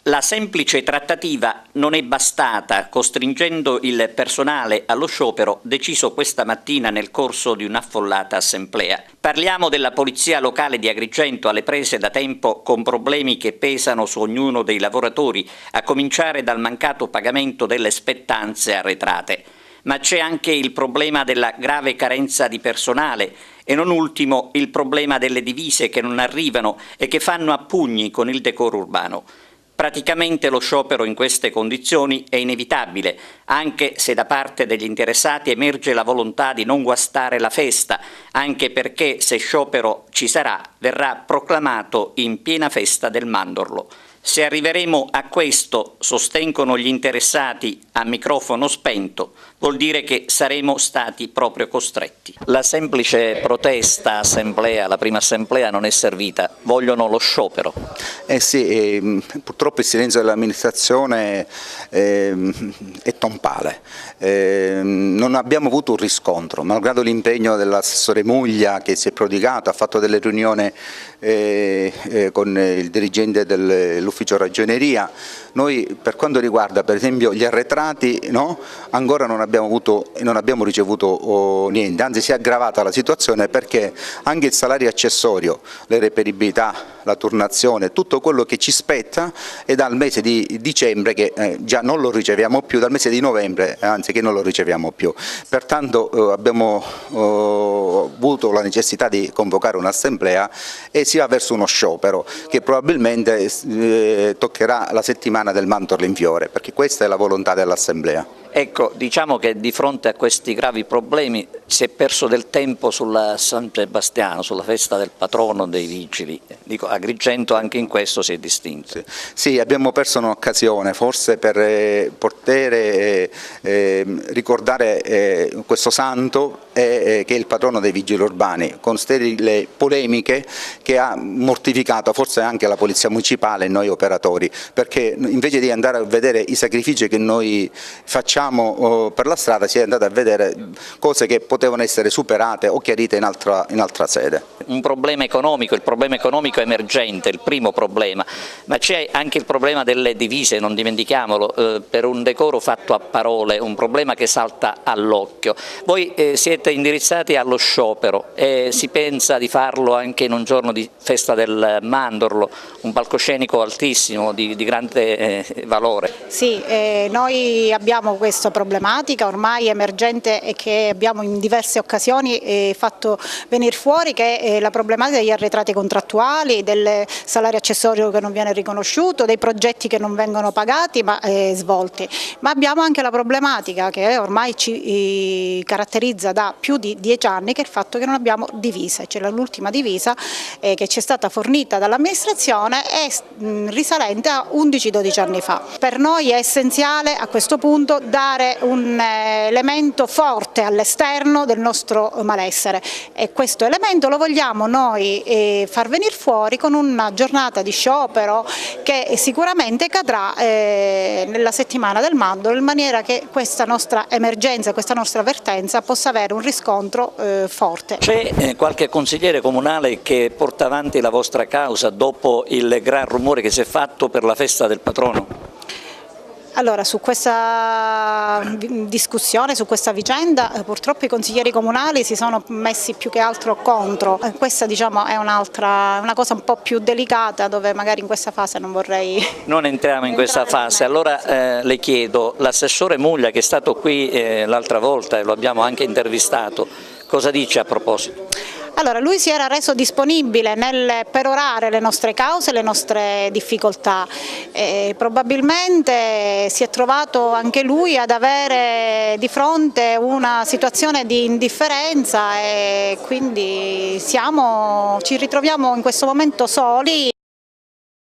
La semplice trattativa non è bastata, costringendo il personale allo sciopero deciso questa mattina nel corso di un'affollata assemblea. Parliamo della polizia locale di Agrigento, alle prese da tempo con problemi che pesano su ognuno dei lavoratori, a cominciare dal mancato pagamento delle spettanze arretrate. Ma c'è anche il problema della grave carenza di personale e non ultimo il problema delle divise che non arrivano e che fanno a pugni con il decoro urbano. Praticamente lo sciopero in queste condizioni è inevitabile, anche se da parte degli interessati emerge la volontà di non guastare la festa, anche perché se sciopero ci sarà, verrà proclamato in piena festa del mandorlo. Se arriveremo a questo, sostengono gli interessati a microfono spento, vuol dire che saremo stati proprio costretti. La semplice protesta assemblea, la prima assemblea non è servita, vogliono lo sciopero. Sì, purtroppo il silenzio dell'amministrazione è tombale. Non abbiamo avuto un riscontro, malgrado l'impegno dell'assessore Muglia che si è prodigato, ha fatto delle riunioni con il dirigente dell'ufficio ragioneria. Noi per quanto riguarda per esempio gli arretrati, no? Ancora non abbiamo ricevuto niente, anzi si è aggravata la situazione perché anche il salario accessorio, le reperibilità, la turnazione, tutto quello che ci spetta è dal mese di dicembre che già non lo riceviamo più, dal mese di novembre anzi che non lo riceviamo più. Pertanto abbiamo avuto la necessità di convocare un'assemblea e si va verso uno sciopero che probabilmente toccherà la settimana del mandorlo in fiore, perché questa è la volontà dell'assemblea. Ecco, diciamo che di fronte a questi gravi problemi si è perso del tempo sulla San Sebastiano, sulla festa del patrono dei vigili. Dico, Agrigento anche in questo si è distinto. Sì, abbiamo perso un'occasione forse per poter ricordare questo santo che è il patrono dei vigili urbani, con sterili polemiche che ha mortificato forse anche la polizia municipale e noi operatori, perché invece di andare a vedere i sacrifici che noi facciamo per la strada si è andata a vedere cose che potevano essere superate o chiarite in altra sede. Un problema economico, il problema economico è emergente, il primo problema, ma c'è anche il problema delle divise, non dimentichiamolo, per un decoro fatto a parole, un problema che salta all'occhio. Voi siete indirizzati allo sciopero e si pensa di farlo anche in un giorno di festa del mandorlo, un palcoscenico altissimo di grande valore. Sì, noi abbiamo questa problematica ormai emergente e che abbiamo in diverse occasioni fatto venire fuori, che è la problematica degli arretrati contrattuali, del salario accessorio che non viene riconosciuto, dei progetti che non vengono pagati ma svolti. Ma abbiamo anche la problematica che ormai ci caratterizza da più di 10 anni, che è il fatto che non abbiamo divise. Cioè l'ultima divisa che ci è stata fornita dall'amministrazione è risalente a 11-12 anni fa. Per noi è essenziale a questo punto dare un elemento forte all'esterno del nostro malessere e questo elemento lo vogliamo noi far venire fuori con una giornata di sciopero che sicuramente cadrà nella settimana del mandorlo, in maniera che questa nostra emergenza, questa nostra avvertenza possa avere un riscontro forte. C'è qualche consigliere comunale che porta avanti la vostra causa dopo il gran rumore che si è fatto per la festa del patrono? Allora, su questa discussione, su questa vicenda, purtroppo i consiglieri comunali si sono messi più che altro contro. Questa diciamo è una cosa un po' più delicata dove magari in questa fase non vorrei... Non entriamo in questa fase, allora le chiedo, l'assessore Muglia che è stato qui l'altra volta e lo abbiamo anche intervistato, cosa dice a proposito? Allora, lui si era reso disponibile nel perorare le nostre cause, le nostre difficoltà. Probabilmente si è trovato anche lui ad avere di fronte una situazione di indifferenza e quindi ci ritroviamo in questo momento soli.